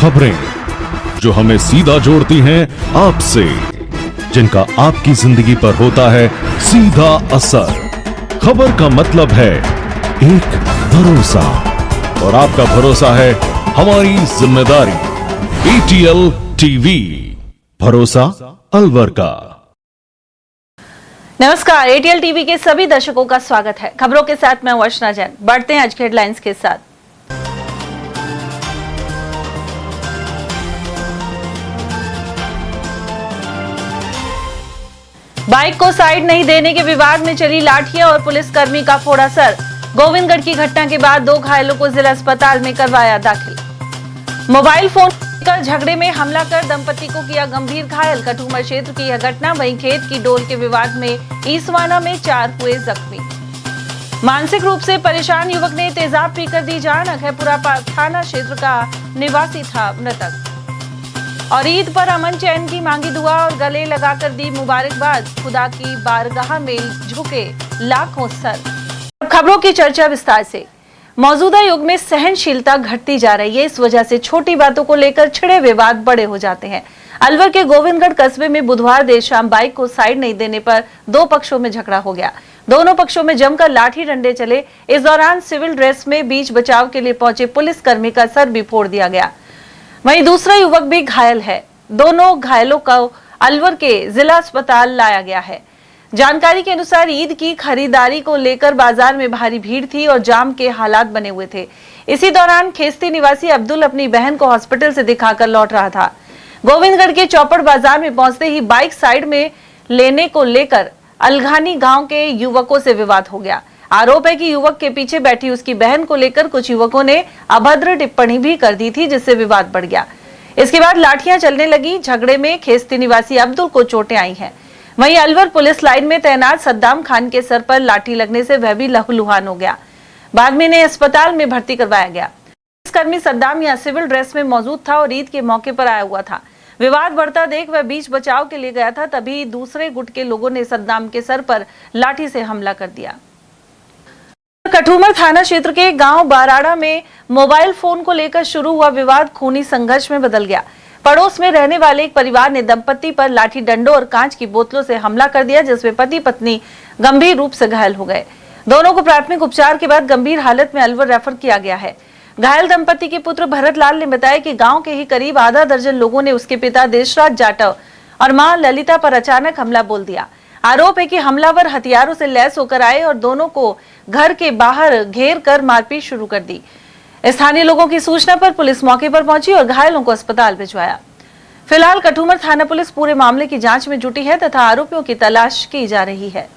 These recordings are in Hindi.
खबरें जो हमें सीधा जोड़ती हैं आपसे, जिनका आपकी जिंदगी पर होता है सीधा असर। खबर का मतलब है एक भरोसा, और आपका भरोसा है हमारी जिम्मेदारी। ATL टीवी, भरोसा अलवर का। नमस्कार, ATL टीवी के सभी दर्शकों का स्वागत है। खबरों के साथ मैं वर्षना जैन। बढ़ते हैं आज के हेडलाइंस के साथ। बाइक को साइड नहीं देने के विवाद में चली लाठियां और पुलिसकर्मी का फोड़ा सर। गोविंदगढ़ की घटना के बाद 2 घायलों को जिला अस्पताल में करवाया दाखिल। मोबाइल फोन कर झगड़े में हमला कर दंपति को किया गंभीर घायल। कठूमर क्षेत्र की यह घटना। वहीं खेत की डोल के विवाद में ईसवाना में 4 हुए जख्मी। मानसिक रूप से परेशान युवक ने तेजाब पीकर दी जान। अखैपुरा थाना क्षेत्र का निवासी था मृतक। और ईद पर अमन चैन की मांगी दुआ और गले लगाकर दी मुबारकबाद। खुदा की बारगाह में झुके लाखों सर। खबरों की चर्चा विस्तार से। मौजूदा युग में सहनशीलता घटती जा रही है। इस वजह से छोटी बातों को लेकर छिड़े विवाद बड़े हो जाते हैं। अलवर के गोविंदगढ़ कस्बे में बुधवार देर शाम बाइक को साइड नहीं देने पर 2 पक्षों में झगड़ा हो गया। दोनों पक्षों में जमकर लाठी डंडे चले। इस दौरान सिविल ड्रेस में बीच बचाव के लिए पहुंचे पुलिसकर्मी का सर भी फोड़ दिया गया। वहीं दूसरा युवक भी घायल है। दोनों घायलों को अलवर के जिला अस्पताल लाया गया है। जानकारी के अनुसार ईद की खरीदारी को लेकर बाजार में भारी भीड़ थी और जाम के हालात बने हुए थे। इसी दौरान खेस्ती निवासी अब्दुल अपनी बहन को हॉस्पिटल से दिखाकर लौट रहा था। गोविंदगढ़ के चौपड़ बाजार में पहुंचते ही बाइक साइड में लेने को लेकर अलघानी गांव के युवकों से विवाद हो गया। आरोप है कि युवक के पीछे बैठी उसकी बहन को लेकर कुछ युवकों ने अभद्र टिप्पणी भी कर दी थी, जिससे विवाद बढ़ गया। इसके बाद लाठियां चलने लगी। झगड़े में खेस्ती निवासी अब्दुल को चोटें आई हैं। वहीं अलवर पुलिस लाइन में तैनात सद्दाम खान के सर पर लाठी लगने से वह भी लहूलुहान हो गया। बाद में इन्हें अस्पताल में भर्ती करवाया गया। पुलिसकर्मी सद्दाम यहां सिविल ड्रेस में मौजूद था और ईद के मौके पर आया हुआ था। विवाद बढ़ता देख वह बीच बचाव के लिए गया था, तभी दूसरे गुट के लोगों ने सद्दाम के सर पर लाठी से हमला कर दिया। कठूमर थाना क्षेत्र के गांव बाराड़ा में मोबाइल फोन को लेकर शुरू हुआ विवाद खूनी संघर्ष में बदल गया। पड़ोस में रहने वाले एक परिवार ने दंपति पर लाठी डंडों और कांच की बोतलों से हमला कर दिया, जिसमें पति पत्नी गंभीर रूप से घायल हो गए। दोनों को प्राथमिक उपचार के बाद गंभीर हालत में अलवर रेफर किया गया है। घायल दंपति के पुत्र भरत लाल ने बताया कि गांव के ही करीब आधा दर्जन लोगों ने उसके पिता देशराज जाटव और मां ललिता पर अचानक हमला बोल दिया। आरोप है कि हमलावर हथियारों से लैस होकर आए और दोनों को घर के बाहर घेर कर मारपीट शुरू कर दी। स्थानीय लोगों की सूचना पर पुलिस मौके पर पहुंची और घायलों को अस्पताल भिजवाया। फिलहाल कठूमर थाना पुलिस पूरे मामले की जांच में जुटी है तथा आरोपियों की तलाश की जा रही है।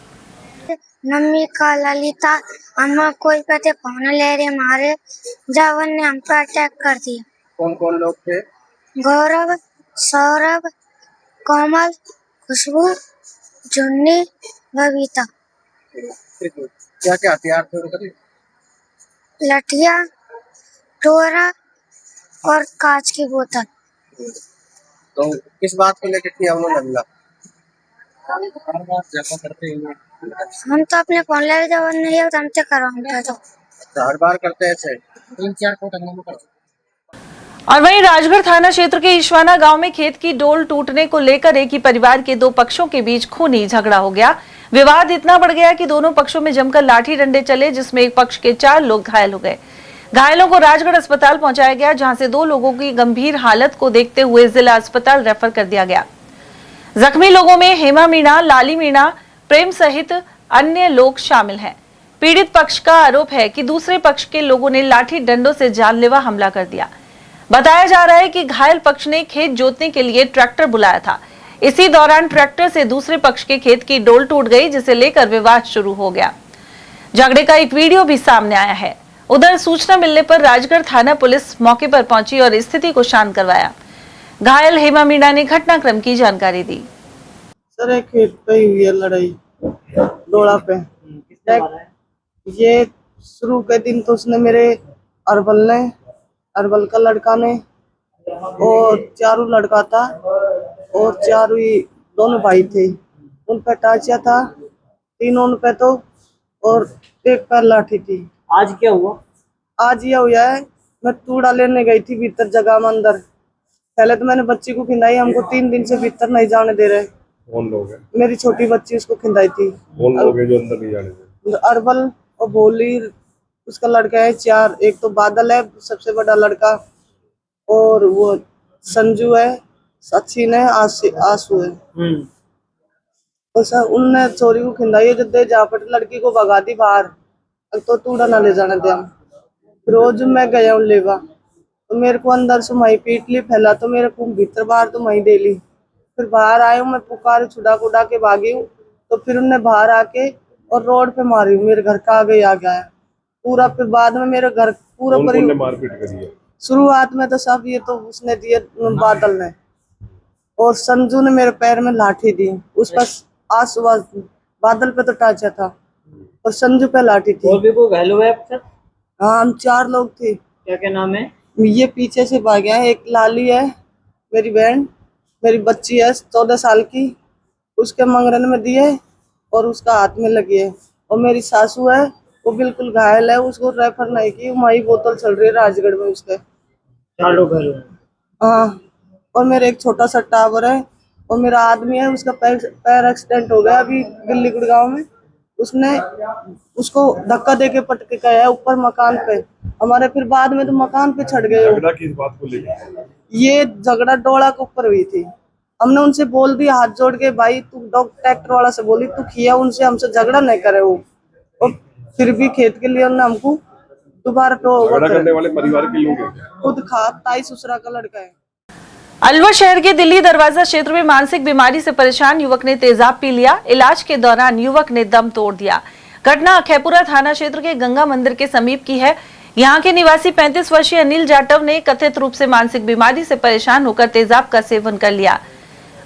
मम्मी का ललिता अम्मा कोई पते फोन ले रहे मारे जवान ने हम पर अटैक कर दिया। कौन कौन लोग थे? गौरव, सौरभ, कोमल, खुशबू, जुन्नी, बबीता। क्या क्या हथियार थे? लठिया, टोरा और कांच की बोतल। तो किस बात को लेकर किया उन्होंने हमला? हम तो अपने फोन ले रहे जवान नहीं है, हमसे करवाते तो हर बार करते ऐसे 3-4 फुट। और वहीं राजगढ़ थाना क्षेत्र के ईशवाना गांव में खेत की डोल टूटने को लेकर एक ही परिवार के 2 पक्षों के बीच खूनी झगड़ा हो गया। विवाद इतना बढ़ गया कि दोनों पक्षों में जमकर लाठी डंडे चले, जिसमें एक पक्ष के 4 लोग घायल हो गए। घायलों को राजगढ़ अस्पताल पहुंचाया गया, जहां से 2 लोगों की गंभीर हालत को देखते हुए जिला अस्पताल रेफर कर दिया गया। जख्मी लोगों में हेमा मीणा, लाली मीणा, प्रेम सहित अन्य लोग शामिल हैं। पीड़ित पक्ष का आरोप है कि दूसरे पक्ष के लोगों ने लाठी डंडों से जानलेवा हमला कर दिया। बताया जा रहा है कि घायल पक्ष ने खेत जोतने के लिए ट्रैक्टर बुलाया था। इसी दौरान ट्रैक्टर से दूसरे पक्ष के खेत की डोल टूट गई, जिसे लेकर विवाद शुरू हो गया। झगड़े का एक वीडियो भी सामने आया है। उधर सूचना मिलने पर राजगढ़ थाना पुलिस मौके पर पहुंची और स्थिति को शांत करवाया। घायल हेमा मीणा ने घटनाक्रम की जानकारी दी। सर एक खेत पे हुई है लड़ाई डोला पे। ये शुरू के दिन तो उसने मेरे अरबल का लड़का ने और चारों लड़का था और चारों ही दोनों भाई थे, उन पे टाचिया था, तीनों पे तो और एक पर लाठी थी। आज क्या हुआ? आज ये हुआ है, मैं तूड़ा लेने गई थी भीतर जगह में अंदर, पहले तो मैंने बच्ची को खिलाई, हमको 3 दिन से भीतर नहीं जाने दे रहे। कौन लोग हैं? मेरी छोटी बच्ची उसको खिलाई थी। कौन लोग हैं जो अंदर नहीं जाने दे? अरबल और भोली, उसका लड़का है 4, एक तो बादल है सबसे बड़ा लड़का, और वो संजू है, सचिन है, आंसू है। तो सर उनने चोरी को खिलाई जब दे जापट लड़की को भगा दी बाहर, अब तो तूड़ा ना ले जाने दे हम। रोज मैं गया हूँ लेवा, तो मेरे को अंदर से मई पीट ली, फैला तो मेरे को भीतर बाहर तो मई दे ली। फिर बाहर आए हूँ, मैं पुकार छुड़ा कुड़ा के भागी हूँ, तो फिर उनने बाहर आके और रोड पे मारी हूँ, मेरे घर का आगे आ गया है पूरा। फिर बाद में मेरे घर पूरा कौन मारपीट करी है? शुरुआत में तो सब ये तो उसने दिए, बादल ने, और संजू ने मेरे पैर में लाठी दी। उसका आसपास बादल पे तो टाचा था और संजू पे लाठी थी। और भी कोई घायल हुआ है अब तक? हाँ, हम 4 लोग थे। क्या क्या नाम है? ये पीछे से भाग गया है, एक लाली है मेरी बहन, मेरी बच्ची है 14 साल की, उसके मंगरन में दिए और उसका हाथ में लगी है, और मेरी सासू है वो बिल्कुल घायल है, उसको रेफर नहीं की, वही बोतल चल रही है राजगढ़ में उसके। 4 लोग घायल हुए। हाँ, और मेरे एक छोटा सा टावर है, और मेरा आदमी है, उसका पैर एक्सीडेंट हो गया अभी दिल्ली गुड़गांव में। उसने उसको धक्का देके पटके गया है ऊपर मकान पे हमारे, फिर बाद में तो मकान पे चढ़ गए। झगड़ा किस बात को लेकर? ये झगड़ा डोला के ऊपर हुई थी। हमने उनसे बोल दिया हाथ जोड़ के, भाई तू ट्रैक्टर वाला से बोली तू किया, उनसे हमसे झगड़ा नहीं करे वो, और फिर भी खेत के लिए उन्होंने हमको दोबारा झगड़ा करने वाले परिवार के लोग हैं। खुद खा ताई ससुरा का लड़का है। अलवर शहर के दिल्ली दरवाजा क्षेत्र में मानसिक बीमारी से परेशान युवक ने तेजाब पी लिया। इलाज के दौरान युवक ने दम तोड़ दिया। घटना अखेपुरा थाना क्षेत्र के गंगा मंदिर के समीप की है। यहाँ के निवासी 35 वर्षीय अनिल जाटव ने कथित रूप से मानसिक बीमारी से परेशान होकर तेजाब का सेवन कर लिया।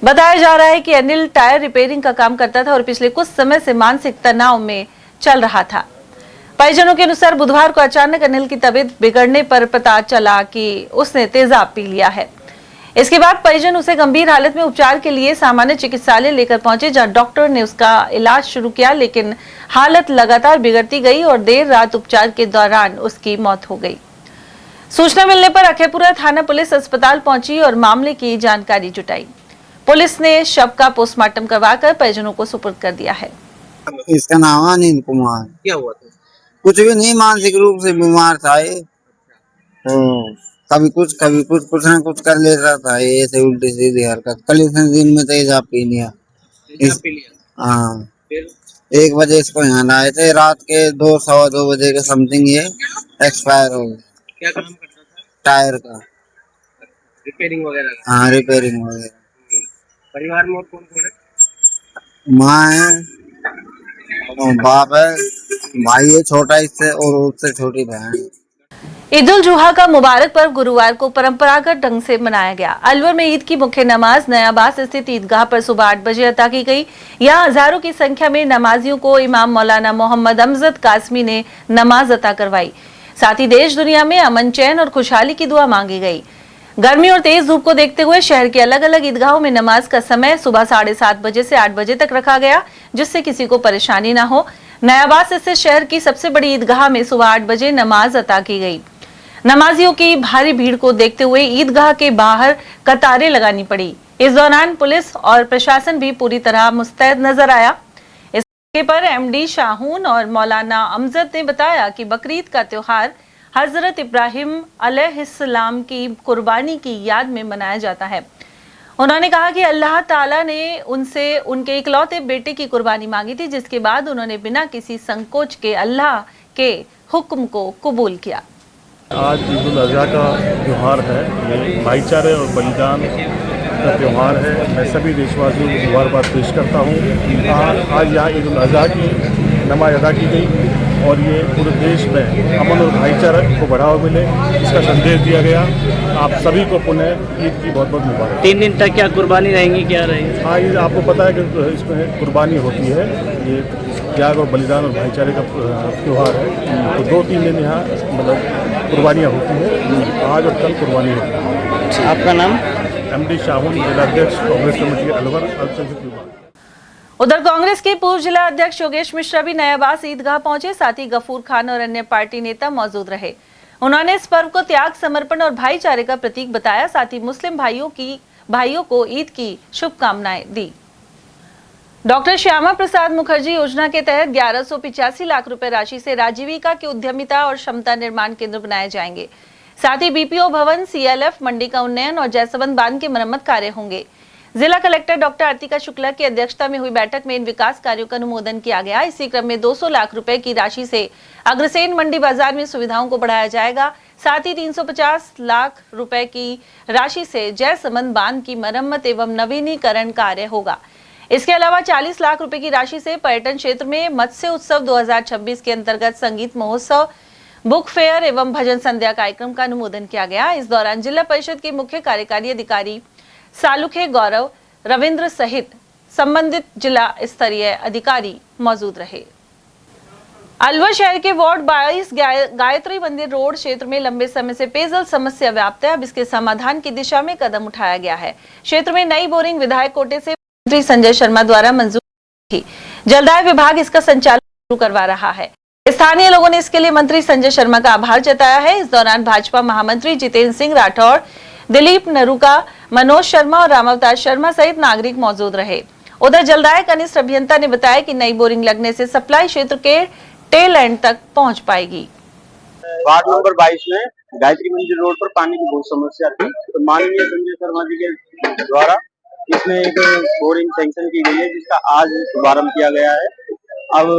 बताया जा रहा है कि अनिल टायर रिपेयरिंग का काम करता था और पिछले कुछ समय से मानसिक तनाव में चल रहा था। परिजनों के अनुसार बुधवार को अचानक अनिल की तबीयत बिगड़ने पर पता चला कि उसने तेजाब पी लिया है। इसके बाद परिजन उसे गंभीर हालत में उपचार के लिए सामान्य चिकित्सालय लेकर पहुंचे, जहां डॉक्टर ने उसका इलाज शुरू किया, लेकिन हालत लगातार बिगड़ती गई और देर रात उपचार के दौरान उसकी मौत हो गई। सूचना मिलने पर अखेपुरा थाना पुलिस अस्पताल पहुंची और मामले की जानकारी जुटाई। पुलिस ने शव का पोस्टमार्टम करवाकर परिजनों को सुपुर्द कर दिया है। इसका नाम है अनिल कुमार। क्या हुआ था? कुछ भी नहीं, मानसिक रूप से बीमार था ये। कभी कुछ ना कुछ कर लेता था, ये ऐसे उल्टी सीधी हरकत। कल इसने दिन में तेजाब पी लिया। हाँ, 1 बजे इसको यहाँ लाए थे, रात के 2-2:15 बजे के समथिंग ये एक्सपायर हो गया। क्या काम करता था? टायर का रिपेयरिंग वगैरह? हाँ, रिपेयरिंग वगैरह। परिवार में और कौन कौन है? माँ है और बाप है, भाई है छोटा इससे, और उससे छोटी बहन। ईद उल जुहा का मुबारक पर्व गुरुवार को परंपरागत ढंग से मनाया गया। अलवर में ईद की मुख्य नमाज नयाबास स्थित ईदगाह पर सुबह 8 बजे अता की गई। यहां हजारों की संख्या में नमाजियों को इमाम मौलाना मोहम्मद अमजद कासमी ने नमाज अता करवाई। साथ ही देश दुनिया में अमन, चैन और खुशहाली की दुआ मांगी गई। गर्मी और तेज धूप को देखते हुए शहर के अलग अलग ईदगाहों में नमाज का समय सुबह 7:30 बजे से 8 बजे तक रखा गया, जिससे किसी को परेशानी न हो। नयाबास स्थित शहर की सबसे बड़ी ईदगाह में सुबह 8 बजे नमाज अता की गई। नमाजियों की भारी भीड़ को देखते हुए ईदगाह के बाहर कतारें लगानी पड़ी। इस दौरान पुलिस और प्रशासन भी पूरी तरह मुस्तैद नजर आया। इस मौके पर एमडी शाहून और मौलाना अमजद ने बताया कि बकरीद का त्योहार हजरत इब्राहिम अलैहिस्सलाम की कुर्बानी की याद में मनाया जाता है। उन्होंने कहा कि अल्लाह ताला ने उनसे उनके इकलौते बेटे की कुर्बानी मांगी थी, जिसके बाद उन्होंने बिना किसी संकोच के अल्लाह के हुक्म को कबूल किया। आज ईद उल अज़हा का त्यौहार है। ये भाईचारे और बलिदान का त्यौहार है। मैं सभी देशवासियों को मुबारकबाद पेश करता हूँ। आज यहाँ ईद उल अज़हा की नमाज अदा की गई और ये पूरे देश में अमन और भाईचारे को बढ़ावा मिले, इसका संदेश दिया गया। आप सभी को पुनः ईद की बहुत बहुत मुबारक। 3 दिन तक क्या कुर्बानी रहेंगी, क्या रहेगी? हाँ, ये आपको पता है कि इसमें कुर्बानी होती है। ये त्याग और बलिदान और भाईचारे का त्यौहार है। तो 2-3 दिन यहाँ मतलब कुर्बानियाँ होती हैं। आज और कल कुर्बानी होती है। आपका नाम? एमडी शाहून, जिलाध्यक्ष कांग्रेस कमेटी अलवर अल्पसंख्यक विभाग। उधर कांग्रेस के पूर्व जिला अध्यक्ष योगेश मिश्रा भी नयाबास ईदगाह पहुंचे। साथ ही गफूर खान और अन्य पार्टी नेता मौजूद रहे। उन्होंने इस पर्व को त्याग, समर्पण और भाईचारे का प्रतीक बताया। साथ ही मुस्लिम भाइयों को ईद की शुभकामनाएं दी। डॉक्टर श्यामा प्रसाद मुखर्जी योजना के तहत 1185 लाख रुपए राशि से राजीविका के उद्यमिता और क्षमता निर्माण केंद्र बनाए जाएंगे। साथ ही बीपीओ भवन, सीएलएफ, मंडी का उन्नयन और जयसबंद बांध के मरम्मत कार्य होंगे। जिला कलेक्टर डॉक्टर आर्तिका शुक्ला की अध्यक्षता में हुई बैठक में इन विकास कार्यों का अनुमोदन किया गया। इसी क्रम में 200 लाख रुपए की राशि से अग्रसेन मंडी बाजार में सुविधाओं को बढ़ाया जाएगा। साथ ही 350 लाख रुपए की राशि से जयसबंद बांध की मरम्मत एवं नवीनीकरण कार्य होगा। इसके अलावा 40 लाख रुपए की राशि से पर्यटन क्षेत्र में मत्स्य उत्सव 2026 के अंतर्गत संगीत महोत्सव, बुक फेयर एवं भजन संध्या कार्यक्रम का अनुमोदन किया गया। इस दौरान जिला परिषद के मुख्य कार्यकारी अधिकारी सालुखे गौरव रविंद्र सहित संबंधित जिला स्तरीय अधिकारी मौजूद रहे। अलवर शहर के वार्ड 22 गायत्री मंदिर रोड क्षेत्र में लंबे समय से पेयजल समस्या व्याप्त है। अब इसके समाधान की दिशा में कदम उठाया गया है। क्षेत्र में नई बोरिंग विधायक कोटे से मंत्री संजय शर्मा द्वारा मंजूर थी। जलदाय विभाग इसका संचालन शुरू करवा रहा है। स्थानीय लोगों ने इसके लिए मंत्री संजय शर्मा का आभार जताया है। इस दौरान भाजपा महामंत्री जितेंद्र सिंह राठौड़, दिलीप नरूका, मनोज शर्मा और रामावतार शर्मा सहित नागरिक मौजूद रहे। उधर जलदाय कनिष्ठ अभियंता ने बताया कि नई बोरिंग लगने से सप्लाई क्षेत्र के टेल एंड तक पहुंच पाएगी। वार्ड नंबर 22 में गायत्री मंदिर रोड पर पानी की बहुत समस्या थी, तो माननीय संजय शर्मा जी के द्वारा इसमें एक बोरिंग सैंक्शन की गई है, जिसका आज शुभारंभ किया गया है। अब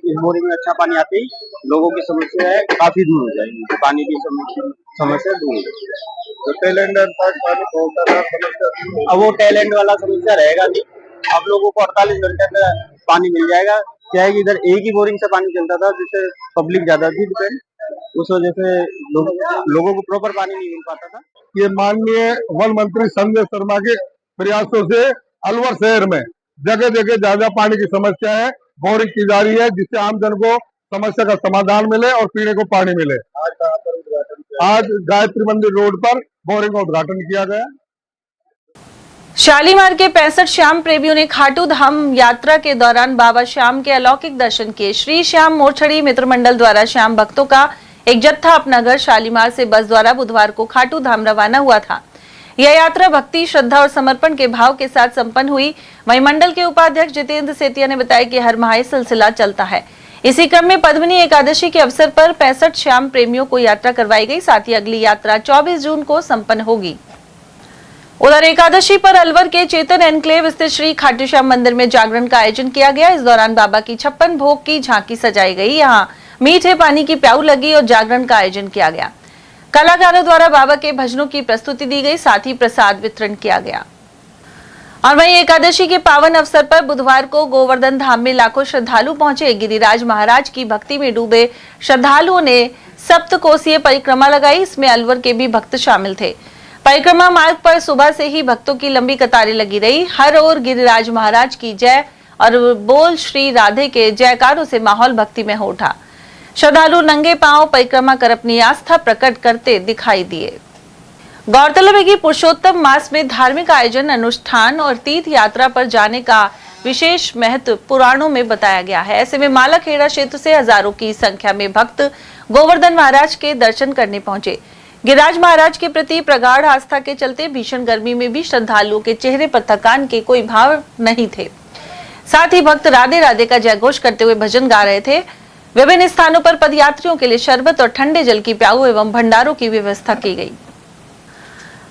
इस बोरिंग में अच्छा पानी आते ही लोगों की समस्या है काफी दूर हो जाएगी, तो पानी की समस्या दूर हो जाएगी। तो टेल एंड अब वो टेल एंड वाला समस्या रहेगा नहीं। अब लोगों को 48 घंटे में पानी मिल जाएगा। क्या है कि इधर एक ही बोरिंग से पानी चलता था, जिससे पब्लिक ज्यादा थी डिपेंड, उस वजह से लोगों को प्रॉपर पानी नहीं मिल पाता था। ये माननीय वन मंत्री संजय शर्मा के प्रयासों से अलवर शहर में जगह जगह ज्यादा पानी की समस्या है, बोरिंग की जा रही है, जिससे आम जन को समस्या का समाधान मिले और पीने को पानी मिले। आज गायत्री मंदिर रोड पर बोरिंग का उद्घाटन किया गया। शालीमार के 65 श्याम प्रेमियों ने खाटू धाम यात्रा के दौरान बाबा श्याम के अलौकिक दर्शन किए। श्री श्याम मोरछड़ी मित्र मंडल द्वारा श्याम भक्तों का एक जत्था अपना घर शालीमार से बस द्वारा बुधवार को खाटू धाम रवाना हुआ था। यह यात्रा भक्ति, श्रद्धा और समर्पण के भाव के साथ संपन्न हुई। वहीं मंडल के उपाध्यक्ष जितेंद्र सेतिया ने बताया कि हर माह सिलसिला चलता है। इसी क्रम में पद्मिनी एकादशी के अवसर पर 65 श्याम प्रेमियों को यात्रा करवाई गई। साथ ही अगली यात्रा 24 जून को संपन्न होगी। उधर एकादशी पर अलवर के चेतन एनक्लेव स्थित श्री खाटू श्याम मंदिर में जागरण का आयोजन किया गया। इस दौरान बाबा की 56 भोग की झांकी सजाई गई। यहाँ मीठे पानी की प्याऊ लगी और जागरण का आयोजन किया गया। कलाकारों द्वारा बाबा के भजनों की प्रस्तुति दी गई, साथ ही प्रसाद वितरण किया गया। और वहीं एकादशी के पावन अवसर पर बुधवार को गोवर्धन धाम में लाखों श्रद्धालु पहुंचे। गिरिराज महाराज की भक्ति में डूबे श्रद्धालुओं ने सप्तकोसीय परिक्रमा लगाई। इसमें अलवर के भी भक्त शामिल थे। परिक्रमा मार्ग पर सुबह से ही भक्तों की लंबी कतारें लगी रही। हर ओर गिरिराज महाराज की जय और बोल श्री राधे के जयकारों से माहौल भक्ति में हो उठा। श्रद्धालु नंगे पांव परिक्रमा कर अपनी आस्था प्रकट करते दिखाई दिए। गौरतलब है कि पुरुषोत्तम मास में धार्मिक आयोजन, अनुष्ठान और तीर्थ यात्रा पर जाने का विशेष महत्व पुराणों में बताया गया है। ऐसे में मालाखेड़ा क्षेत्र से हजारों की संख्या में भक्त गोवर्धन महाराज के दर्शन करने पहुंचे। गिरिराज महाराज के प्रति प्रगाढ़ आस्था के चलते भीषण गर्मी में भी श्रद्धालुओं के चेहरे पर थकान के कोई भाव नहीं थे। साथ ही भक्त राधे राधे का जयघोष करते हुए भजन गा रहे थे। विभिन्न स्थानों पर पदयात्रियों के लिए शरबत और ठंडे जल की प्याऊ एवं भंडारों की व्यवस्था की गई।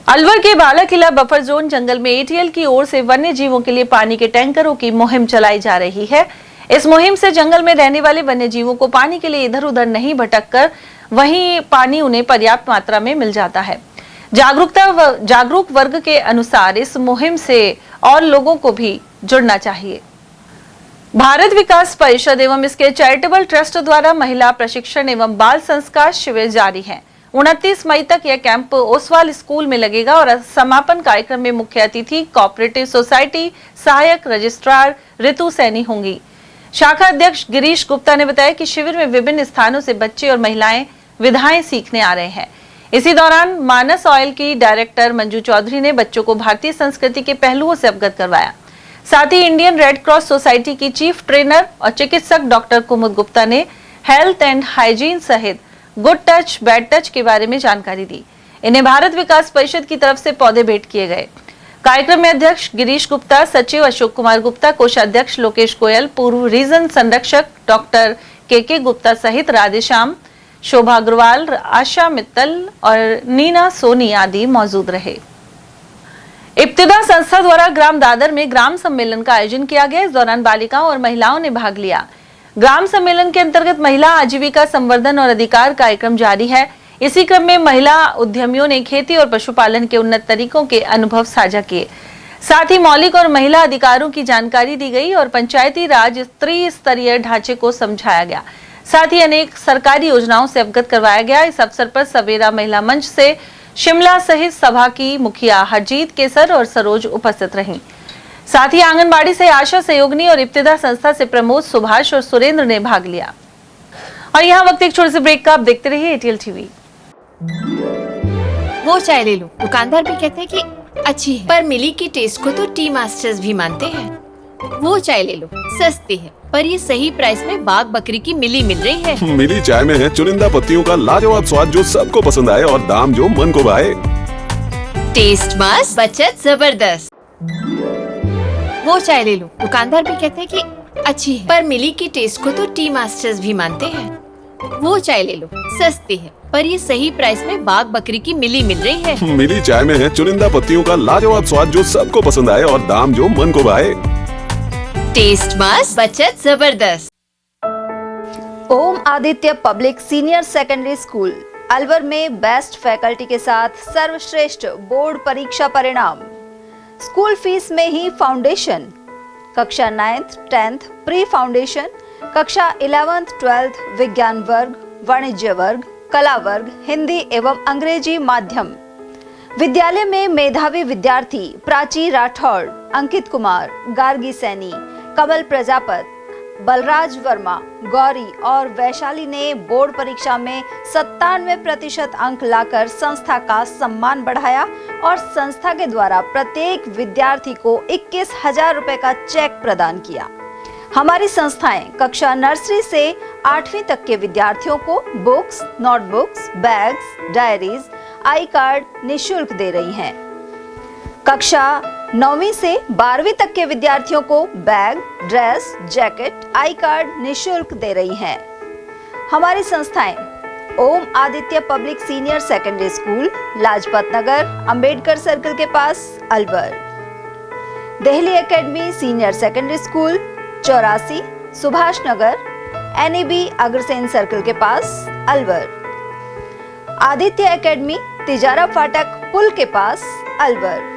अलवर के बाला किला बफर जोन जंगल में एटीएल की ओर से वन्य जीवों के लिए पानी के टैंकरों की मुहिम चलाई जा रही है। इस मुहिम से जंगल में रहने वाले वन्य जीवों को पानी के लिए इधर उधर नहीं भटककर वहीं पानी उन्हें पर्याप्त मात्रा में मिल जाता है। जागरूक वर्ग के अनुसार इस मुहिम से और लोगों को भी जुड़ना चाहिए। भारत विकास परिषद एवं इसके चैरिटेबल ट्रस्ट द्वारा महिला प्रशिक्षण एवं बाल संस्कार शिविर जारी है। 29 मई तक यह कैंप ओसवाल स्कूल में लगेगा और समापन कार्यक्रम में मुख्य अतिथि कोऑपरेटिव सोसाइटी सहायक रजिस्ट्रार ऋतु सैनी होंगी। शाखा अध्यक्ष गिरीश गुप्ता ने बताया कि शिविर में विभिन्न स्थानों से बच्चे और महिलाएं विधाएं सीखने आ रहे हैं। इसी दौरान मानस ऑयल की डायरेक्टर मंजू चौधरी ने बच्चों को भारतीय संस्कृति के पहलुओं से अवगत करवाया। साथ ही इंडियन रेड क्रॉस सोसाइटी की चीफ ट्रेनर और चिकित्सक डॉक्टर कुमुद गुप्ता ने हेल्थ एंड हाइजीन सहित गुड टच बैड टच के बारे में जानकारी दी। इन्हें भारत विकास परिषद की तरफ से पौधे भेंट किए गए। कार्यक्रम में अध्यक्ष गिरीश गुप्ता, सचिव अशोक कुमार गुप्ता, कोषाध्यक्ष लोकेश गोयल, पूर्व रीजन संरक्षक डॉक्टर के गुप्ता सहित राधेश्याम, शोभा अग्रवाल, आशा मित्तल और नीना सोनी आदि मौजूद रहे। इब्तिदा संस्था द्वारा ग्राम दादर में ग्राम सम्मेलन का आयोजन किया गया। इस दौरान बालिकाओं और महिलाओं ने भाग लिया। ग्राम सम्मेलन के अंतर्गत महिला आजीविका संवर्धन और अधिकार कार्यक्रम जारी है। इसी क्रम में महिला उद्यमियों ने खेती और पशुपालन के उन्नत तरीकों के अनुभव साझा किए। साथ ही मौलिक और महिला अधिकारों की जानकारी दी गई और पंचायती राज त्रिस्तरीय ढांचे को समझाया गया। साथ ही अनेक सरकारी योजनाओं से अवगत करवाया गया। इस अवसर पर सवेरा महिला मंच से शिमला सहित सभा की मुखिया हरजीत केसर और सरोज उपस्थित रहीं। साथ ही आंगनबाड़ी से आशा सहयोगिनी और इब्तिदा संस्था से प्रमोद, सुभाष और सुरेंद्र ने भाग लिया। और यहाँ वक्त एक छोटे से ब्रेक का, आप देखते रहिए एटीएल टीवी। वो चाय ले लो। दुकानदार भी कहते हैं कि अच्छी है, पर मिली की टेस्ट को तो टी मास्टर्स भी मानते हैं। वो चाय ले लो, सस्ती है, पर ये सही प्राइस में बाग बकरी की मिली मिल रही है। मिली चाय में है चुनिंदा पत्तियों का लाजवाब स्वाद जो सबको पसंद आए और दाम जो मन को भाए। टेस्ट मस्त, बचत जबरदस्त। वो चाय ले लो। दुकानदार भी कहते हैं कि अच्छी है, पर मिली की टेस्ट को तो टी मास्टर्स भी मानते हैं। वो चाय ले लो, सस्ती है, पर ये सही प्राइस में बाग बकरी की मिली मिल रही है। मिली चाय में है चुनिंदा पत्तियों का लाजवाब स्वाद जो सबको पसंद आए और दाम जो मन को भाए। टेस्ट मस्त, बचत जबरदस्त। Om Aditya public senior secondary school Alwar में बेस्ट फैकल्टी के साथ सर्वश्रेष्ठ बोर्ड परीक्षा परिणाम। स्कूल फीस में ही फाउंडेशन, कक्षा 9th 10th प्री फाउंडेशन, कक्षा 11th 12th विज्ञान वर्ग, वाणिज्य वर्ग, कला वर्ग, हिंदी एवं अंग्रेजी माध्यम। विद्यालय में मेधावी विद्यार्थी प्राची राठौड़, अंकित कुमार, गार्गी सैनी, कमल प्रजापत, बलराज वर्मा, गौरी और वैशाली ने बोर्ड परीक्षा में 97% अंक लाकर संस्था का सम्मान बढ़ाया और संस्था के द्वारा प्रत्येक विद्यार्थी को 21,000 रुपए का चेक प्रदान किया। हमारी संस्थाएं कक्षा नर्सरी से 8वीं तक के विद्यार्थियों को बुक्स, नोटबुक्स, बैग्स, डायरीज, आई कार्ड निःशुल्क दे रही हैं। कक्षा 9वीं से 12वीं तक के विद्यार्थियों को bag, dress, jacket, I card निःशुल्क दे रही हैं। हमारी संस्थाएं Om Aditya public senior secondary school, Lajpat Nagar, Ambedkar circle के पास, Alwar. Delhi academy senior secondary school, 84 Subhash Nagar, NEB Agrasen circle के पास, अलवर। आदित्य एकेडमी तिजारा फाटक पुल के पास, Alwar.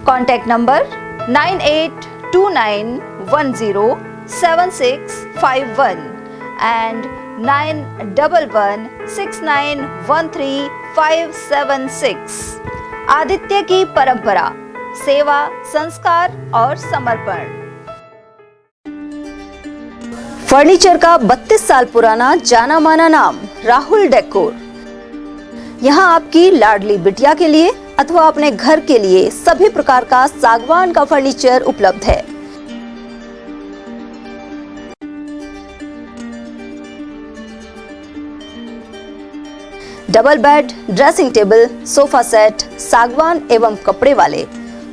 Contact number 9829107651 and 9116913576। Aditya की परंपरा, सेवा, संस्कार और समर्पण। फर्नीचर का 32 साल पुराना जाना माना नाम राहुल डेकोर। यहाँ आपकी लाडली बिटिया के लिए अथवा अपने घर के लिए सभी प्रकार का सागवान का फर्नीचर उपलब्ध है। Double bed, dressing table, sofa set सागवान एवं कपड़े वाले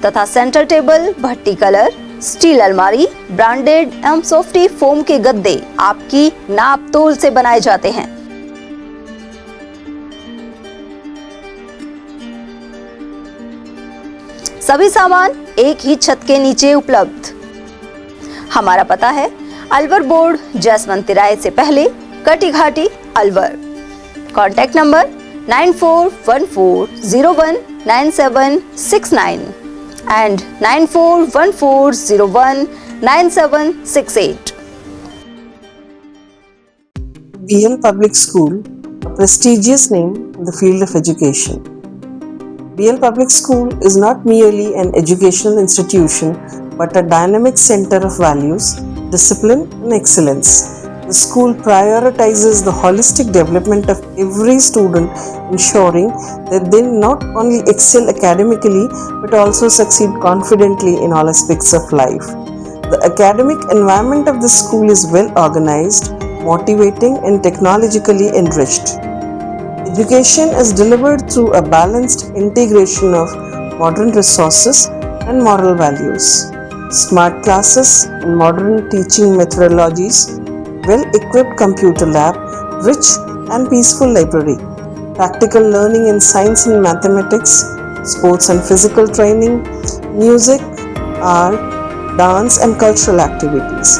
तथा सेंटर टेबल, भट्टी कलर, स्टील अलमारी, ब्रांडेड एवं सॉफ्टी फोम के गद्दे आपकी नाप तोल से बनाए जाते हैं। सभी सामान एक ही छत के नीचे उपलब्ध। हमारा पता है अलवर बोर्ड, जसवंत तिराहे से पहले, Kati Ghati, Alwar. Contact number 9414019769 and 9414019768। BL Public School, a prestigious name in the field of education. BL Public School is not merely an educational institution but a dynamic center of values, discipline and excellence. The school prioritizes the holistic development of every student, ensuring that they not only excel academically but also succeed confidently in all aspects of life. The academic environment of the school is well organized, motivating and technologically enriched. Education is delivered through a balanced integration of modern resources and moral values. Smart classes and modern teaching methodologies, well-equipped computer lab, rich and peaceful library, practical learning in science and mathematics, sports and physical training, music, art, dance and cultural activities.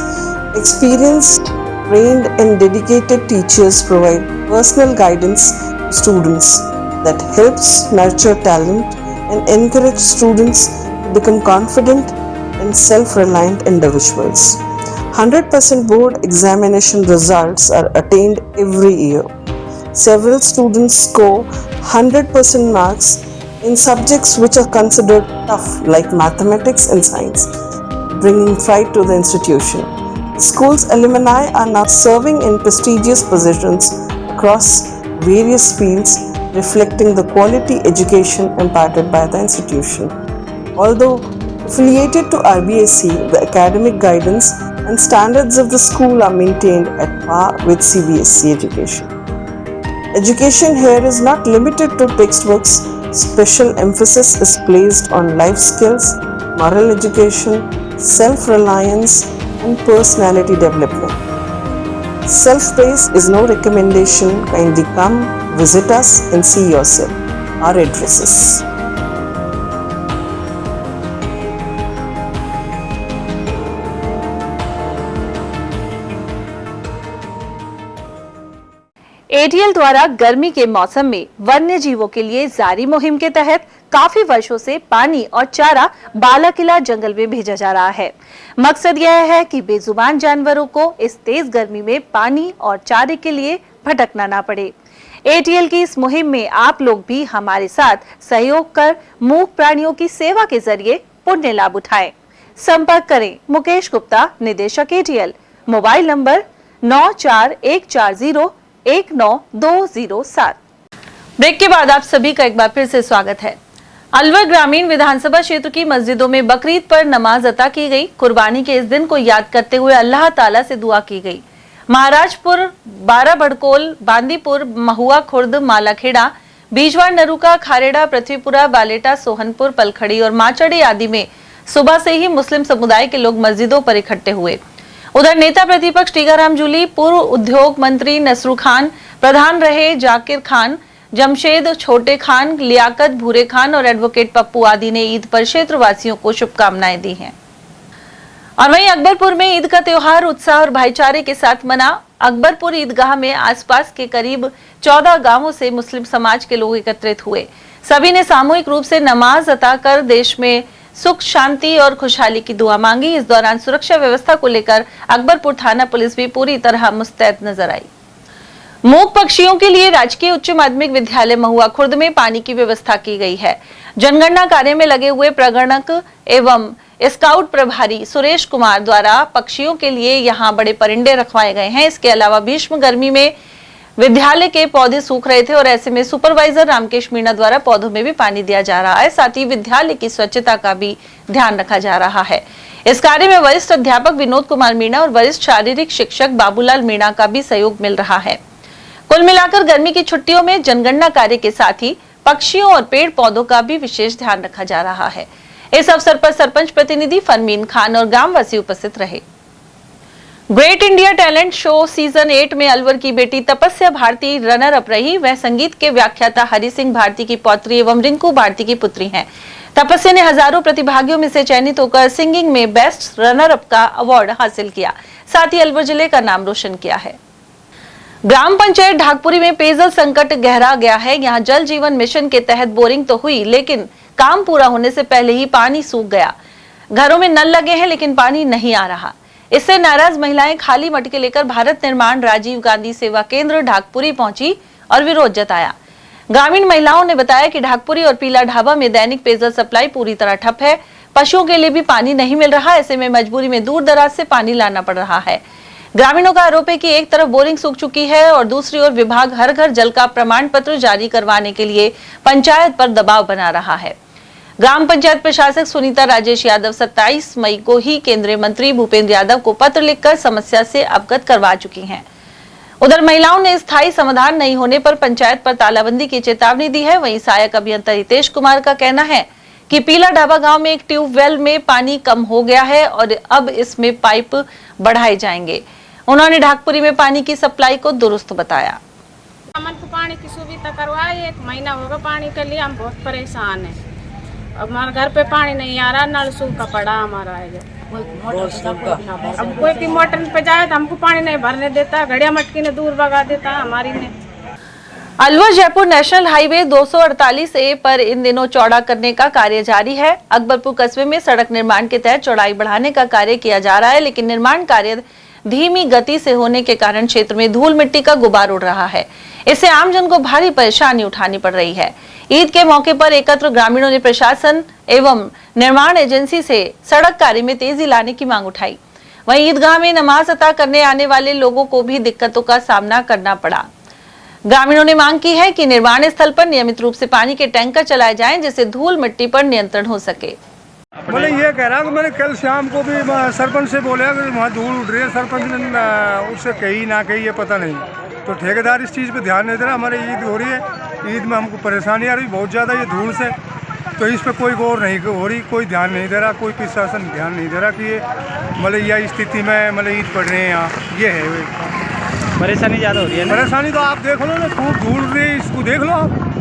Experienced, trained and dedicated teachers provide personal guidance to students that helps nurture talent and encourage students to become confident and self-reliant individuals. 100% board examination results are attained every year. Several students score 100% marks in subjects which are considered tough like mathematics and science, bringing pride to the institution. The school's alumni are now serving in prestigious positions across various fields, reflecting the quality education imparted by the institution. Although affiliated to RBSE, the academic guidance and standards of the school are maintained at par with CBSE education. Education here is not limited to textbooks. Special emphasis is placed on life skills, moral education, self-reliance, and personality development. Self-praise is no recommendation. Kindly come, visit us and see yourself. Our addresses. ATL द्वारा गर्मी के मौसम में वन्य जीवों के लिए जारी मुहिम के तहत काफी वर्षों से पानी और चारा बालाकिला जंगल में भेजा जा रहा है। मकसद यह है कि बेजुबान जानवरों को इस तेज गर्मी में पानी और चारे के लिए भटकना ना पड़े। एटीएल की इस मुहिम में आप लोग भी हमारे साथ सहयोग कर मूक प्राणियों की सेवा के जरिए पुण्य लाभ उठाएं। संपर्क करें मुकेश गुप्ता, निदेशक एटीएल, मोबाइल नंबर 9414019207। ब्रेक के बाद आप सभी का एक बार फिर से स्वागत है। अलवर ग्रामीण विधानसभा क्षेत्र की मस्जिदों में बकरीद पर नमाज अता की गई। कुर्बानी के इस दिन को याद करते हुए अल्लाह ताला से दुआ की गई। महाराजपुर, बारा बड़कोल, बांदीपुर, महुआ खुर्द, मालाखेड़ा, बीजवाड़, नरुका, खारेड़ा, पृथ्वीपुरा, बालेटा, सोहनपुर, पलखड़ी और माचड़ी आदि में सुबह से ही मुस्लिम समुदाय के लोग मस्जिदों पर इकट्ठे हुए। उधर नेता प्रतिपक्ष टीकाराम जूली, पूर्व उद्योग मंत्री नसरू खान, प्रधान रहे जाकिर खान, जमशेद छोटे खान, लियाकत भूरे खान और एडवोकेट पप्पू आदि ने ईद पर क्षेत्रवासियों को शुभकामनाएं दी हैं। और वहीं अकबरपुर में ईद का त्योहार उत्साह और भाईचारे के साथ मना। अकबरपुर ईदगाह में आसपास के करीब 14 गांवों से मुस्लिम समाज के लोग एकत्रित हुए। सभी ने सामूहिक रूप से नमाज अता कर देश में सुख, शांति और खुशहाली की दुआ मांगी। इस दौरान सुरक्षा व्यवस्था को लेकर अकबरपुर थाना पुलिस भी पूरी तरह मुस्तैद नजर आई। मूक पक्षियों के लिए राजकीय उच्च माध्यमिक विद्यालय महुआ खुर्द में पानी की व्यवस्था की गई है। जनगणना कार्य में लगे हुए प्रगणक एवं स्काउट प्रभारी सुरेश कुमार द्वारा पक्षियों के लिए यहां बड़े परिंदे रखवाए गए हैं। इसके अलावा भीष्म गर्मी में विद्यालय के पौधे सूख रहे थे और ऐसे में सुपरवाइजर रामकेश मीणा द्वारा पौधों में भी पानी दिया जा रहा है। साथ ही विद्यालय की स्वच्छता का भी ध्यान रखा जा रहा है। इस कार्य में वरिष्ठ अध्यापक विनोद कुमार मीणा और वरिष्ठ शारीरिक शिक्षक बाबूलाल मीणा का भी सहयोग मिल रहा है। कुल मिलाकर गर्मी की छुट्टियों में जनगणना कार्य के साथ ही पक्षियों और पेड़ पौधों का भी विशेष ध्यान रखा जा रहा है। इस अवसर पर सरपंच प्रतिनिधि फरमीन खान और ग्रामवासी उपस्थित रहे। Great India talent show season 8 में अलवर की बेटी तपस्या भारती रनर अप रही। वह संगीत के व्याख्याता हरि सिंह भारती की पौत्री एवं रिंकू भारती की पुत्री हैं। तपस्या ने हजारों प्रतिभागियों में से चयनित होकर सिंगिंग में बेस्ट रनर अप का अवार्ड हासिल किया। साथ ही अलवर जिले का नाम रोशन किया है। ग्राम पंचायत ढाकपुरी में पेयजल संकट गहरा गया है। यहाँ जल जीवन मिशन के तहत बोरिंग तो हुई, लेकिन काम पूरा होने से पहले ही पानी सूख गया। घरों में नल लगे हैं लेकिन पानी नहीं आ रहा। इससे नाराज महिलाएं खाली मटके लेकर भारत निर्माण राजीव गांधी सेवा केंद्र ढाकपुरी पहुंची और विरोध जताया। ग्रामीण महिलाओं ने बताया कि ढाकपुरी और पीला ढाबा में दैनिक पेयजल सप्लाई पूरी तरह ठप है। पशुओं के लिए भी पानी नहीं मिल रहा। ऐसे में मजबूरी में दूर दराज से पानी लाना पड़ रहा है। ग्रामीणों का आरोप है कि एक तरफ बोरिंग सूख चुकी है और दूसरी ओर विभाग हर घर जल का प्रमाण पत्र जारी करवाने के लिए पंचायत पर दबाव बना रहा है। ग्राम पंचायत प्रशासक सुनीता राजेश यादव 27 मई को ही केंद्रीय मंत्री भूपेंद्र यादव को पत्र लिखकर समस्या से अवगत करवा चुकी हैं। उधर महिलाओं ने स्थायी समाधान नहीं होने पर पंचायत पर तालाबंदी की चेतावनी दी है। वहीं सहायक अभियंता हितेश कुमार का कहना है कि पीला ढाबा गांव में एक ट्यूबवेल में पानी कम हो गया है और अब इसमें पाइप बढ़ाए जाएंगे। उन्होंने ढाकपुरी में पानी की सप्लाई को दुरुस्त बताया। हमको पानी की सुविधा करवाए, 1 महीना होगा पानी के लिए हम बहुत परेशान हैं। अब हमारे घर पे पानी नहीं आ रहा, नल सूखा पड़ा हमारा है। अब कोई भी मोटर पे जाए तो हमको पानी नहीं भरने देता, घड़िया मटकी ने दूर भगा देता हमारी ने। Alwar Jaipur national highway 248A पर इन दिनों चौड़ा करने का कार्य जारी है। अकबरपुर कस्बे में सड़क निर्माण के तहत चौड़ाई बढ़ाने का कार्य किया जा रहा है, लेकिन निर्माण कार्य धीमी गति से होने के कारण क्षेत्र में धूल मिट्टी का गुबार उड़ रहा है। इससे आमजन को भारी परेशानी उठानी पड़ रही है। ईद के मौके पर एकत्र ग्रामीणों ने प्रशासन एवं निर्माण एजेंसी से सड़क कार्य में तेजी लाने की मांग उठाई। वहीं ईदगाह में नमाज अता करने आने वाले लोगों को भी दिक्कतों का सामना करना पड़ा। ग्रामीणों ने मांग की है कि निर्माण स्थल पर नियमित रूप से पानी के टैंकर चलाए जाएं, जिससे धूल मिट्टी पर नियंत्रण हो सके। मैंने ये कह रहा कि मैंने कल शाम को भी सरपंच से बोला कि वहाँ धूल उड़ रही है, सरपंच ने उससे कही ना कही ये पता नहीं, तो ठेकेदार इस चीज़ पे ध्यान नहीं दे रहा। हमारे ईद हो रही है, ईद में हमको परेशानी आ रही बहुत ज़्यादा ये धूल से, तो इस पे कोई गौर नहीं हो रही, कोई ध्यान नहीं दे रहा, कोई प्रशासन ध्यान नहीं दे रहा कि ये मतलब यह स्थिति में मतलब ईद पड़ रही है यहाँ, ये है परेशानी ज़्यादा हो रही है। परेशानी तो आप देख लो ना, खूब धूल रही है, इसको देख लो आप।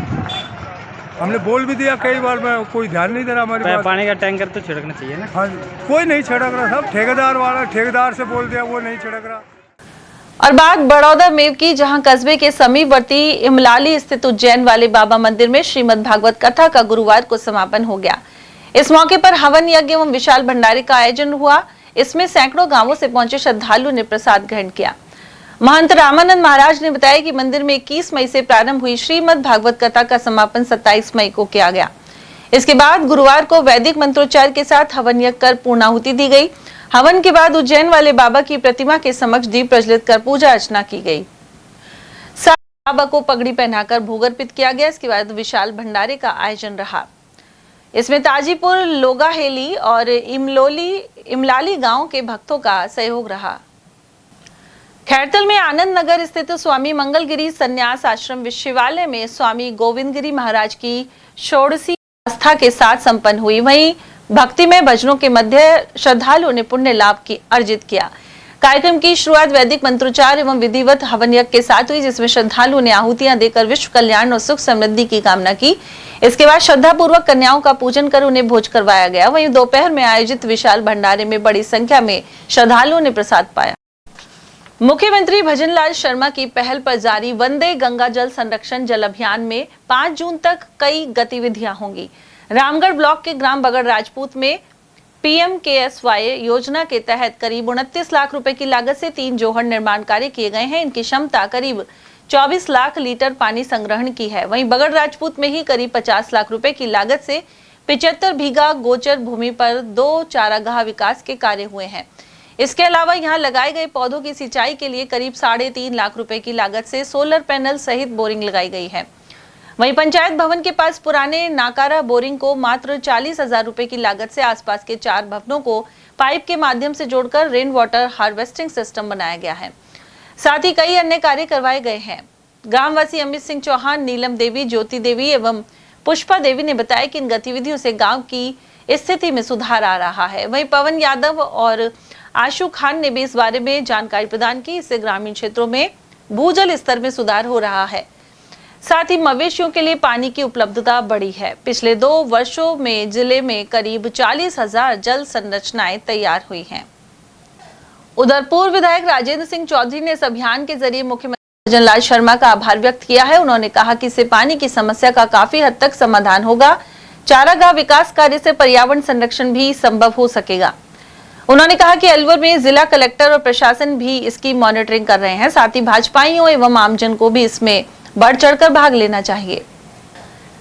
हमने बोल भी दिया कई बार, में कोई ध्यान नहीं दे रहा हमारी बात। पानी का टैंकर तो छिड़कना चाहिए ना। हाँ, कोई नहीं छिड़क रहा, सब ठेकेदार से बोल दिया, वो नहीं छिड़क रहा। और बात बड़ौदा में की, जहां कस्बे के समीपवर्ती इमलाली स्थित उज्जैन वाले बाबा मंदिर में श्रीमद् भागवत कथा का गुरुवार को समापन हो गया। इस मौके पर हवन यज्ञ एवं विशाल भंडारे का आयोजन हुआ। इसमें सैकड़ों गांवों से पहुंचे श्रद्धालुओं ने प्रसाद ग्रहण किया। महंत रामानंद महाराज ने बताया कि मंदिर में 21 मई से प्रारंभ हुई श्रीमद् भागवत कथा का समापन 27 मई को किया गया। इसके बाद गुरुवार को वैदिक मंत्रोच्चार के साथ हवन यज्ञ कर पूर्णाहुति दी गई। हवन के बाद उज्जैन वाले बाबा की प्रतिमा के समक्ष दीप प्रज्वलित कर पूजा अर्चना की गई। साथ बाबा को पगड़ी पहनाकर भोग अर्पित किया गया। इसके बाद विशाल भंडारे का आयोजन रहा। इसमें ताजीपुर, लोगाहेली और इमलाली गांव के भक्तों का सहयोग रहा। खैरतल में आनंद नगर स्थित स्वामी मंगलगिरी संन्यास आश्रम विश्वविद्यालय में स्वामी गोविंदगिरी महाराज की षोडशी आस्था के साथ संपन्न हुई। वहीं भक्तिमय भजनों के मध्य श्रद्धालुओं ने पुण्य लाभ की अर्जित किया। कार्यक्रम की शुरुआत वैदिक मंत्रोच्चार एवं विधिवत हवन यज्ञ के साथ हुई, जिसमें श्रद्धालुओं ने आहुतियां देकर विश्व कल्याण और सुख समृद्धि की कामना की। इसके बाद श्रद्धा पूर्वक कन्याओं का पूजन कर उन्हें भोज करवाया गया। वहीं दोपहर में आयोजित विशाल भंडारे में बड़ी संख्या में श्रद्धालुओं ने प्रसाद पाया। मुख्यमंत्री भजनलाल शर्मा की पहल पर जारी वंदे गंगा जल संरक्षण जल अभियान में 5 जून तक कई गतिविधियां होंगी। रामगढ़ ब्लॉक के ग्राम बगड़ राजपूत में PMKSY योजना के तहत करीब 29 लाख रुपए की लागत से 3 जोहड़ निर्माण कार्य किए गए हैं। इनकी क्षमता करीब 24 लाख लीटर पानी संग्रहण की है। वहीं बगड़ राजपूत में ही करीब 50 लाख रुपए की लागत से 75 बीघा गोचर भूमि पर 2 चारागाह विकास के कार्य हुए हैं। इसके अलावा यहां लगाए गए पौधों की सिंचाई के लिए करीब 3.5 लाख रुपए की लागत से सोलर पैनल सहित बोरिंग लगाई गई है। वहीं पंचायत भवन के पास पुराने नाकारा बोरिंग को मात्र 40,000 रुपए की लागत से आसपास के 4 भवनों को पाइप के माध्यम से जोड़कर रेन वाटर हार्वेस्टिंग सिस्टम बनाया गया है। साथ ही कई अन्य कार्य करवाए गए हैं। ग्रामवासी अमित सिंह चौहान, नीलम देवी, ज्योति देवी एवं पुष्पा देवी ने बताया कि इन गतिविधियों से गाँव की स्थिति में सुधार आ रहा है। वहीं पवन यादव और आशु खान ने भी इस बारे में जानकारी प्रदान की। इससे ग्रामीण क्षेत्रों में भूजल स्तर में सुधार हो रहा है। साथ ही मवेशियों के लिए पानी की उपलब्धता बढ़ी है। पिछले 2 वर्षों में जिले में करीब 40,000 जल संरचनाएं तैयार हुई हैं। उधर पूर्व विधायक राजेंद्र सिंह चौधरी ने इस अभियान के जरिए मुख्यमंत्री भजनलाल शर्मा का आभार व्यक्त किया है। उन्होंने कहा कि इससे पानी की समस्या का काफी हद तक समाधान होगा। चारागाह विकास कार्य से पर्यावरण संरक्षण भी संभव हो सकेगा। उन्होंने कहा कि अलवर में जिला कलेक्टर और प्रशासन भी इसकी मॉनिटरिंग कर रहे हैं। साथ ही भाजपाइयों एवं आमजन को भी इसमें बढ़ चढ़कर भाग लेना चाहिए।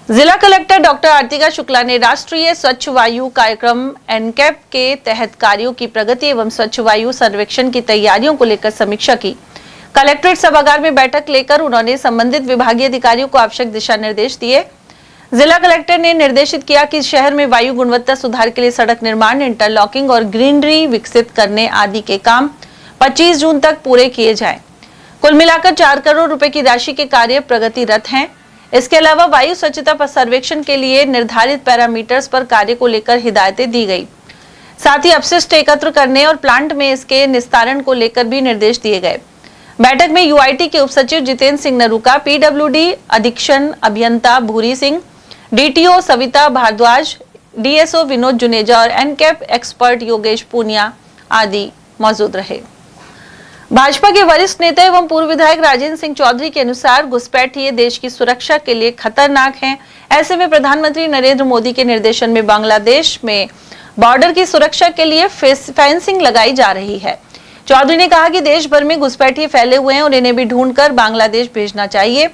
जिला कलेक्टर डॉक्टर आरतिका शुक्ला ने राष्ट्रीय स्वच्छ वायु कार्यक्रम एनकैप के तहत कार्यों की प्रगति एवं स्वच्छ वायु सर्वेक्षण की तैयारियों को लेकर समीक्षा की। कलेक्ट्रेट सभागार में बैठक लेकर उन्होंने संबंधित विभागीय अधिकारियों को आवश्यक दिशा निर्देश दिए। जिला कलेक्टर ने निर्देशित किया कि शहर में वायु गुणवत्ता सुधार के लिए सड़क निर्माण, इंटरलॉकिंग और ग्रीनरी विकसित करने आदि के काम 25 जून तक पूरे किए जाएं। कुल मिलाकर 4 करोड़ रुपए की राशि के कार्य प्रगतिरत हैं। इसके अलावा वायु स्वच्छता पर सर्वेक्षण के लिए निर्धारित पैरामीटर्स पर कार्य को लेकर हिदायतें दी गई। साथ ही अपशिष्ट एकत्र करने और प्लांट में इसके निस्तारण को लेकर भी निर्देश दिए गए। बैठक में यूआईटी के उपसचिव जितेंद्र सिंह नरूका, पीडब्ल्यूडी अधीक्षण अभियंता भूरी सिंह, डीटीओ सविता भारद्वाज, डीएसओ विनोद जुनेजा और एनकैप एक्सपर्ट योगेश पूनिया आदि मौजूद रहे। भाजपा के वरिष्ठ नेता एवं पूर्व विधायक राजेंद्र सिंह चौधरी के अनुसार घुसपैठिए देश की सुरक्षा के लिए खतरनाक हैं। ऐसे में प्रधानमंत्री नरेंद्र मोदी के निर्देशन में बांग्लादेश में बॉर्डर की सुरक्षा के लिए फेंसिंग लगाई जा रही है। चौधरी ने कहा कि देश भर में घुसपैठिए फैले हुए हैं और इन्हें भी ढूंढकर बांग्लादेश भेजना चाहिए।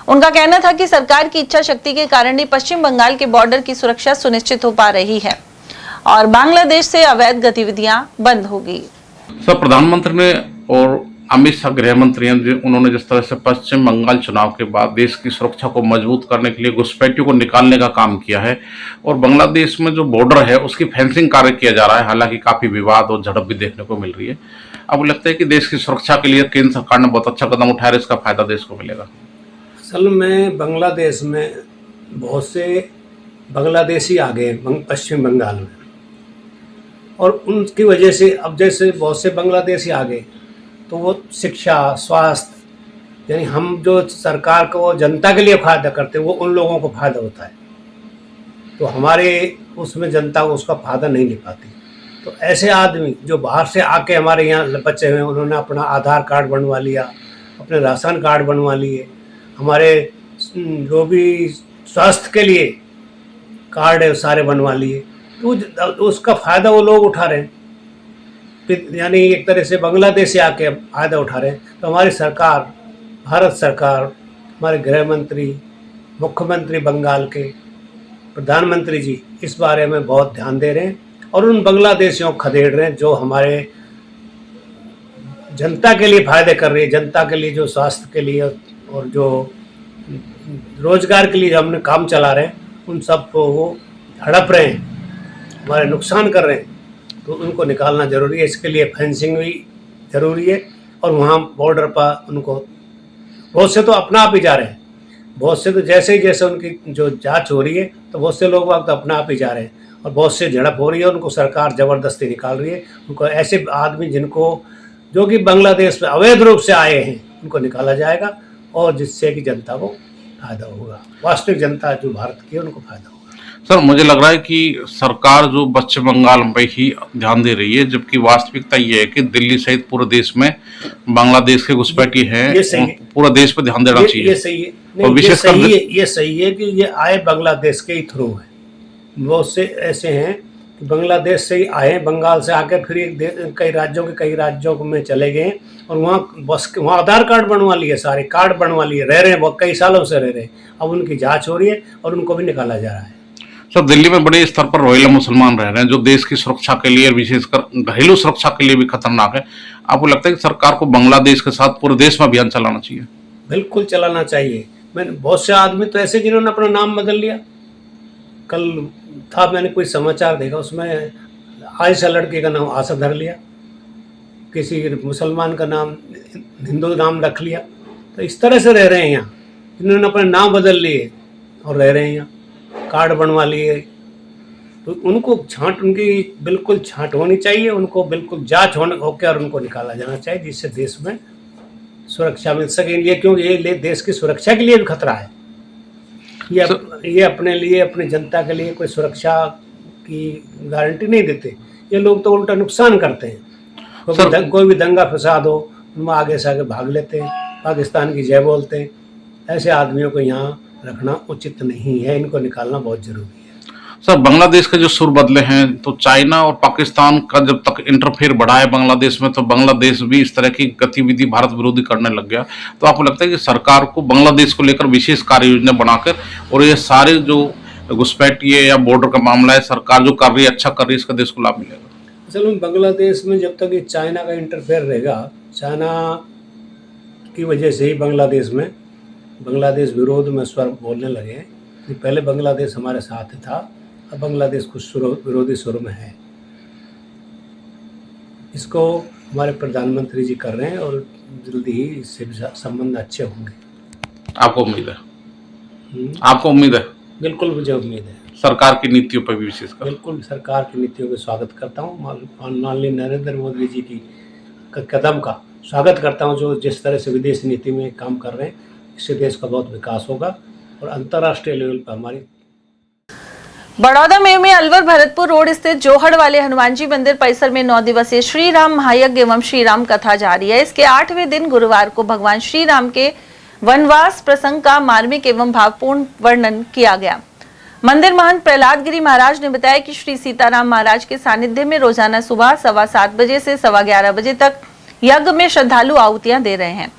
उनका कहना था कि सरकार की इच्छा शक्ति के कारण ही पश्चिम बंगाल के बॉर्डर की सुरक्षा सुनिश्चित हो पा रही है और बांग्लादेश से अवैध गतिविधियां बंद होगी। सर, प्रधानमंत्री ने और अमित शाह गृह मंत्री हैं, उन्होंने जिस तरह से पश्चिम बंगाल चुनाव के बाद देश की सुरक्षा को मजबूत करने के लिए घुसपैठियों को निकालने का काम किया है और बांग्लादेश में जो बॉर्डर है उसकी फेंसिंग कार्य किया जा रहा है। हालांकि काफी विवाद और झड़प भी देखने को मिल रही है। अब लगता है कि देश की सुरक्षा के लिए केंद्र सरकार ने बहुत अच्छा कदम उठाया, इसका फायदा देश को मिलेगा। असल में बांग्लादेश में बहुत से बांग्लादेशी आ गए पश्चिम बंगाल में और उनकी वजह से अब जैसे बहुत से बांग्लादेशी आ गए तो वो शिक्षा, स्वास्थ्य, यानी हम जो सरकार को जनता के लिए फायदा करते हैं वो उन लोगों को फायदा होता है, तो हमारे उसमें जनता को उसका फायदा नहीं ले पाती। तो ऐसे आदमी जो बाहर से आके हमारे यहाँ बचे हुए हैं, उन्होंने अपना आधार कार्ड बनवा लिया, अपने राशन कार्ड बनवा लिए, हमारे जो भी स्वास्थ्य के लिए कार्ड है सारे बनवा लिए, तो उसका फ़ायदा वो लोग उठा रहे हैं। यानी एक तरह से बांग्लादेश से आके फ़ायदा उठा रहे हैं। तो हमारी सरकार, भारत सरकार, हमारे गृह मंत्री, मुख्यमंत्री बंगाल के, प्रधानमंत्री जी इस बारे में बहुत ध्यान दे रहे हैं और उन बांग्लादेशियों को खदेड़ रहे हैं जो हमारे जनता के लिए फ़ायदे कर रही है, जनता के लिए जो स्वास्थ्य के लिए और जो रोजगार के लिए जो हमने काम चला रहे हैं उन सब को वो हड़प रहे हैं, हमारे नुकसान कर रहे हैं। तो उनको निकालना ज़रूरी है, इसके लिए फेंसिंग भी ज़रूरी है और वहाँ बॉर्डर पर उनको बहुत से तो अपना आप ही जा रहे हैं, बहुत से तो जैसे ही जैसे उनकी जो जांच हो रही है तो बहुत से लोग वक्त अपना आप ही जा रहे हैं और बहुत से झड़प हो रही है, उनको सरकार ज़बरदस्ती निकाल रही है। उनको ऐसे आदमी जिनको जो कि बांग्लादेश में अवैध रूप से आए हैं उनको निकाला जाएगा और जिससे कि जनता को फायदा होगा, वास्तविक जनता जो भारत की है उनको फायदा होगा। सर, मुझे लग रहा है कि सरकार जो पश्चिम बंगाल में ही ध्यान दे रही है, जबकि वास्तविकता ये है कि दिल्ली सहित पूरे देश में बांग्लादेश के घुसपैठी हैं, पूरा देश पर ध्यान देना चाहिए। ये सही है, और विशेषकर ये सही है कि ये आए बांग्लादेश के ही थ्रू है। बहुत से ऐसे हैं कि बांग्लादेश से ही आए, बंगाल से आकर फिर कई राज्यों में चले गए और वहाँ आधार कार्ड बनवा लिए, सारे कार्ड बनवा लिए, रह रहे हैं, वो कई सालों से रह रहे हैं। अब उनकी जांच हो रही है और उनको भी निकाला जा रहा है। सर, दिल्ली में बड़े स्तर पर रोहिंग्या मुसलमान रह रहे हैं जो देश की सुरक्षा के लिए, विशेषकर घरेलू सुरक्षा के लिए भी खतरनाक है। आपको लगता है कि सरकार को बांग्लादेश के साथ पूरे देश में अभियान चलाना चाहिए? बिल्कुल चलाना चाहिए। मैंने बहुत से आदमी तो ऐसे जिन्होंने अपना नाम बदल लिया। कल था, मैंने कोई समाचार देखा, उसमें आयशा लड़के का नाम आशा धर लिया, किसी मुसलमान का नाम हिंदू नाम रख लिया। तो इस तरह से रह रहे हैं यहाँ, जिन्होंने अपने नाम बदल लिए और रह रहे हैं यहाँ, कार्ड बनवा लिए। तो उनको उनकी बिल्कुल छांट होनी चाहिए, उनको बिल्कुल जांच होकर और उनको निकाला जाना चाहिए, जिससे देश में सुरक्षा मिल सके। ये क्योंकि ये देश की सुरक्षा के लिए भी खतरा है। ये अपने लिए, अपनी जनता के लिए कोई सुरक्षा की गारंटी नहीं देते। ये लोग तो उल्टा नुकसान करते हैं। कोई भी दंगा फसाद हो उनमें आगे से आगे भाग लेते हैं, पाकिस्तान की जय बोलते हैं। ऐसे आदमियों को यहाँ रखना उचित नहीं है, इनको निकालना बहुत जरूरी है। सर, बांग्लादेश के जो सुर बदले हैं तो चाइना और पाकिस्तान का जब तक इंटरफेयर बढ़ा है बांग्लादेश में, तो बांग्लादेश भी इस तरह की गतिविधि भारत विरोधी करने लग गया। तो आपको लगता है कि सरकार को बांग्लादेश को लेकर विशेष कार्य योजना बनाकर और ये सारे जो घुसपैठिए या बॉर्डर का मामला है, सरकार जो कर रही है, अच्छा कर रही है, इसका देश को लाभ मिलेगा? असल में बांग्लादेश में जब तक ये चाइना का इंटरफेयर रहेगा, चाइना की वजह से ही बांग्लादेश विरोध में स्वर बोलने लगे। पहले बांग्लादेश हमारे साथ था, अब बांग्लादेश कुछ विरोधी सुर में है। इसको हमारे प्रधानमंत्री जी कर रहे हैं और जल्दी ही इससे भी संबंध अच्छे होंगे। आपको उम्मीद है? आपको उम्मीद है? बिल्कुल मुझे उम्मीद है। सरकार की नीतियों पर भी विशेषकर? बिल्कुल सरकार की नीतियों का स्वागत करता हूँ। माननीय नरेंद्र मोदी जी की कदम का स्वागत करता हूँ, जो जिस तरह से विदेश नीति में काम कर रहे हैं, इससे देश का बहुत विकास होगा और अंतर्राष्ट्रीय लेवल पर हमारी। बड़ौदा में अलवर भरतपुर रोड स्थित जोहड़ वाले हनुमान जी मंदिर परिसर में 9 दिवसीय श्री राम महायज्ञ एवं श्री राम कथा जारी है। इसके 8वें दिन गुरुवार को भगवान श्री राम के वनवास प्रसंग का मार्मिक एवं भावपूर्ण वर्णन किया गया। मंदिर महंत प्रहलाद गिरी महाराज ने बताया कि श्री सीताराम महाराज के सानिध्य में रोजाना सुबह 7:15 बजे से 11:15 बजे तक यज्ञ में श्रद्धालु आहुतियां दे रहे हैं।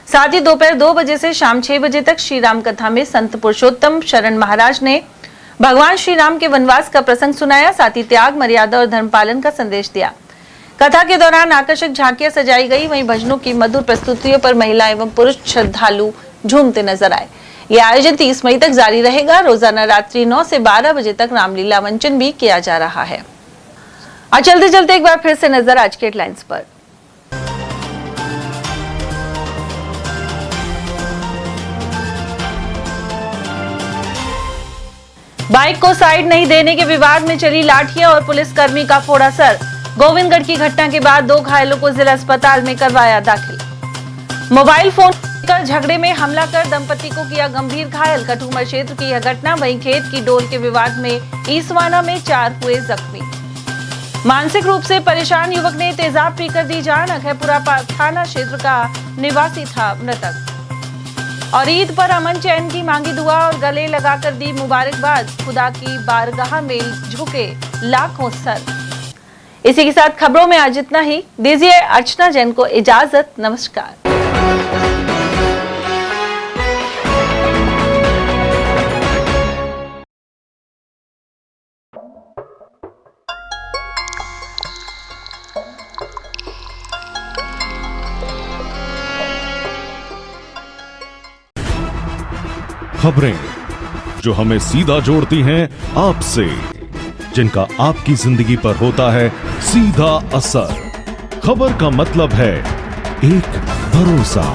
साथ ही दोपहर 2 बजे से शाम 6 बजे तक श्री राम कथा में संत पुरुषोत्तम शरण महाराज ने भगवान श्री राम के वनवास का प्रसंग सुनाया, साथ ही त्याग, मर्यादा और धर्म पालन का संदेश दिया। कथा के दौरान आकर्षक झांकियां सजाई गई, वहीं भजनों की मधुर प्रस्तुतियों पर महिला एवं पुरुष श्रद्धालु झूमते नजर आए। यह आयोजन 30 मई तक जारी रहेगा। रोजाना रात्रि 9 से 12 बजे तक रामलीला मंचन भी किया जा रहा है। और चलते चलते एक बार फिर से नजर आज के हेडलाइंस पर। बाइक को साइड नहीं देने के विवाद में चली लाठियां और पुलिसकर्मी का फोड़ा सर। गोविंदगढ़ की घटना के बाद 2 घायलों को जिला अस्पताल में करवाया दाखिल। मोबाइल फोन कर झगड़े में हमला कर दंपति को किया गंभीर घायल। कठुमर क्षेत्र की यह घटना। वहीं खेत की डोल के विवाद में ईसवाना में 4 हुए जख्मी। मानसिक रूप से परेशान युवक ने तेजाब पीकर दी जान। अखैपुरा थाना क्षेत्र का निवासी था मृतक। और ईद पर अमन चैन की मांगी दुआ और गले लगाकर दी मुबारकबाद। खुदा की बारगाह में झुके लाखों सर। इसी के साथ खबरों में आज इतना ही। दीजिए अर्चना जैन को इजाजत। नमस्कार। खबरें जो हमें सीधा जोड़ती हैं आपसे, जिनका आपकी जिंदगी पर होता है सीधा असर। खबर का मतलब है एक भरोसा,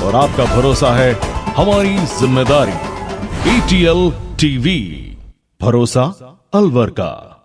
और आपका भरोसा है हमारी जिम्मेदारी। ATL TV, भरोसा अलवर का।